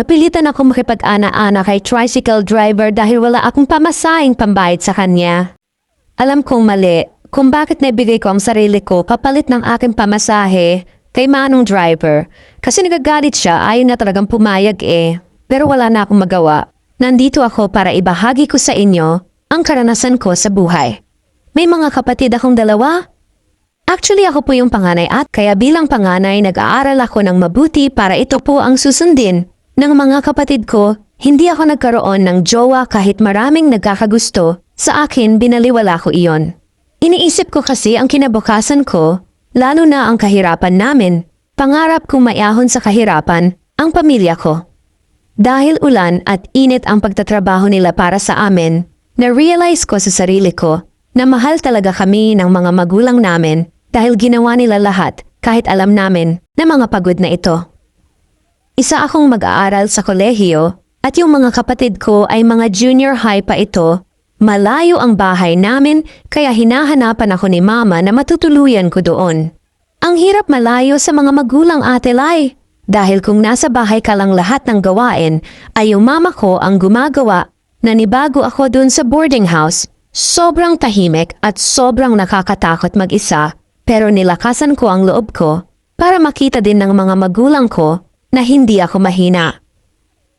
Napilitan ako makipag-ana-ana kay tricycle driver dahil wala akong pamasahing pambayad sa kanya. Alam kong mali kung bakit naibigay ko ang sarili ko kapalit ng aking pamasahe kay manong driver. Kasi nagagalit siya, ayaw na talagang pumayag eh. Pero wala na akong magawa. Nandito ako para ibahagi ko sa inyo ang karanasan ko sa buhay. May mga kapatid akong dalawa. Actually ako po yung panganay at kaya bilang panganay nag-aaral ako ng mabuti para ito po ang susundin ng mga kapatid ko. Hindi ako nagkaroon ng jowa kahit maraming nagkakagusto. Sa akin binaliwala ko iyon. Iniisip ko kasi ang kinabukasan ko, lalo na ang kahirapan namin. Pangarap kong maiahon sa kahirapan ang pamilya ko. Dahil ulan at init ang pagtatrabaho nila para sa amin, na-realize ko sa sarili ko na mahal talaga kami ng mga magulang namin dahil ginawa nila lahat kahit alam namin na mga pagod na ito. Isa akong mag-aaral sa kolehiyo at yung mga kapatid ko ay mga junior high pa ito. Malayo ang bahay namin kaya hinahanapan ako ni mama na matutuluyan ko doon. Ang hirap malayo sa mga magulang Ate Lai. Dahil kung nasa bahay ka lang lahat ng gawain ay yung mama ko ang gumagawa. Nanibago ako doon sa boarding house. Sobrang tahimik at sobrang nakakatakot mag-isa pero nilakasan ko ang loob ko para makita din ng mga magulang ko na hindi ako mahina.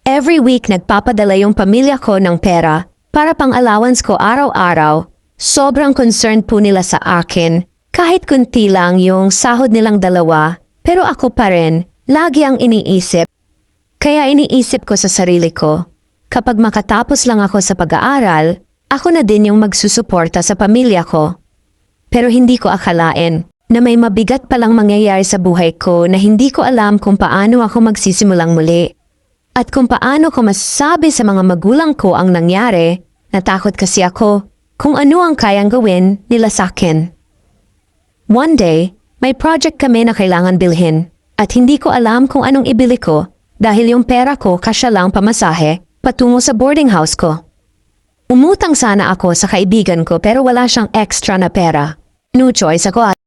Every week nagpapadala yung pamilya ko ng pera para pang allowance ko araw-araw. Sobrang concerned po nila sa akin kahit kunti lang yung sahod nilang dalawa pero ako pa rin lagi ang iniisip. Kaya iniisip ko sa sarili ko, kapag makatapos lang ako sa pag-aaral, ako na din yung magsusuporta sa pamilya ko. Pero hindi ko akalain na may mabigat palang mangyayari sa buhay ko na hindi ko alam kung paano ako magsisimulang muli. At kung paano ko masasabi sa mga magulang ko ang nangyari, natakot kasi ako kung ano ang kayang gawin nila sa akin. One day, may project kami na kailangan bilhin at hindi ko alam kung anong ibili ko dahil yung pera ko kasya lang pamasahe patungo sa boarding house ko. Umutang sana ako sa kaibigan ko pero wala siyang extra na pera. No choice ako at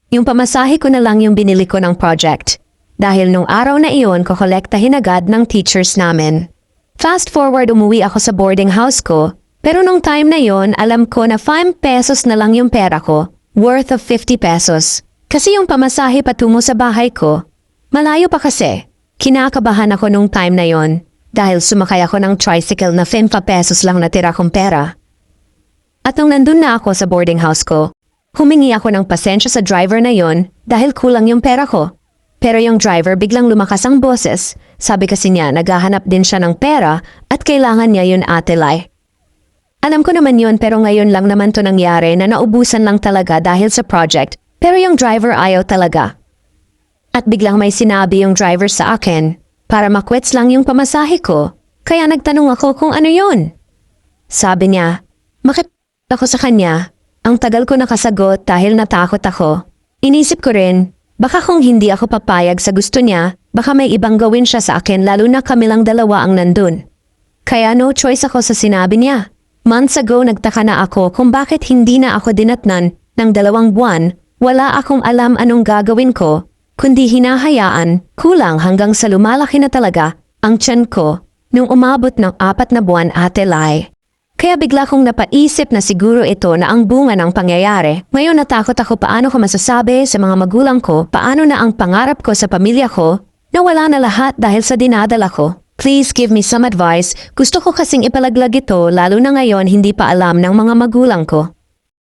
yung pamasahe ko na lang yung binili ko ng project. Dahil nung araw na iyon kokolektahin agad ng teachers namin. Fast forward umuwi ako sa boarding house ko pero nung time na yon alam ko na 5 pesos na lang yung pera ko worth of 50 pesos. Kasi yung pamasahe patungo sa bahay ko malayo pa kasi. Kinakabahan ako nung time na yon. Dahil sumakay ako ng tricycle na 5 pesos lang natira kong pera. At nung nandun na ako sa boarding house ko, humingi ako ng pasensya sa driver na yon dahil kulang yung pera ko. Pero yung driver biglang lumakas ang boses. Sabi kasi niya naghahanap din siya ng pera at kailangan niya yun Ate Lai. Alam ko naman yun pero ngayon lang naman to nangyari na naubusan lang talaga dahil sa project. Pero yung driver ayaw talaga. At biglang may sinabi yung driver sa akin. Para makwets lang yung pamasahe ko, kaya nagtanong ako kung ano yon. Sabi niya, ako sa kanya, ang tagal ko nakasagot dahil natakot ako. Inisip ko rin, baka kung hindi ako papayag sa gusto niya, baka may ibang gawin siya sa akin lalo na kami lang dalawa ang nandun. Kaya no choice ako sa sinabi niya. Months ago nagtaka na ako kung bakit hindi na ako dinatnan ng 2 buwan, wala akong alam anong gagawin ko. Kundi hinahayaan, kulang hanggang sa lumalaki na talaga ang tiyan ko nung umabot ng 4 na buwan Ate Lai. Kaya bigla kong napaisip na siguro ito na ang bunga ng pangyayari. Ngayon natakot ako paano ko masasabi sa mga magulang ko paano na ang pangarap ko sa pamilya ko na wala na lahat dahil sa dinadala ko. Please give me some advice. Gusto ko kasing ipalaglag ito lalo na ngayon hindi pa alam ng mga magulang ko.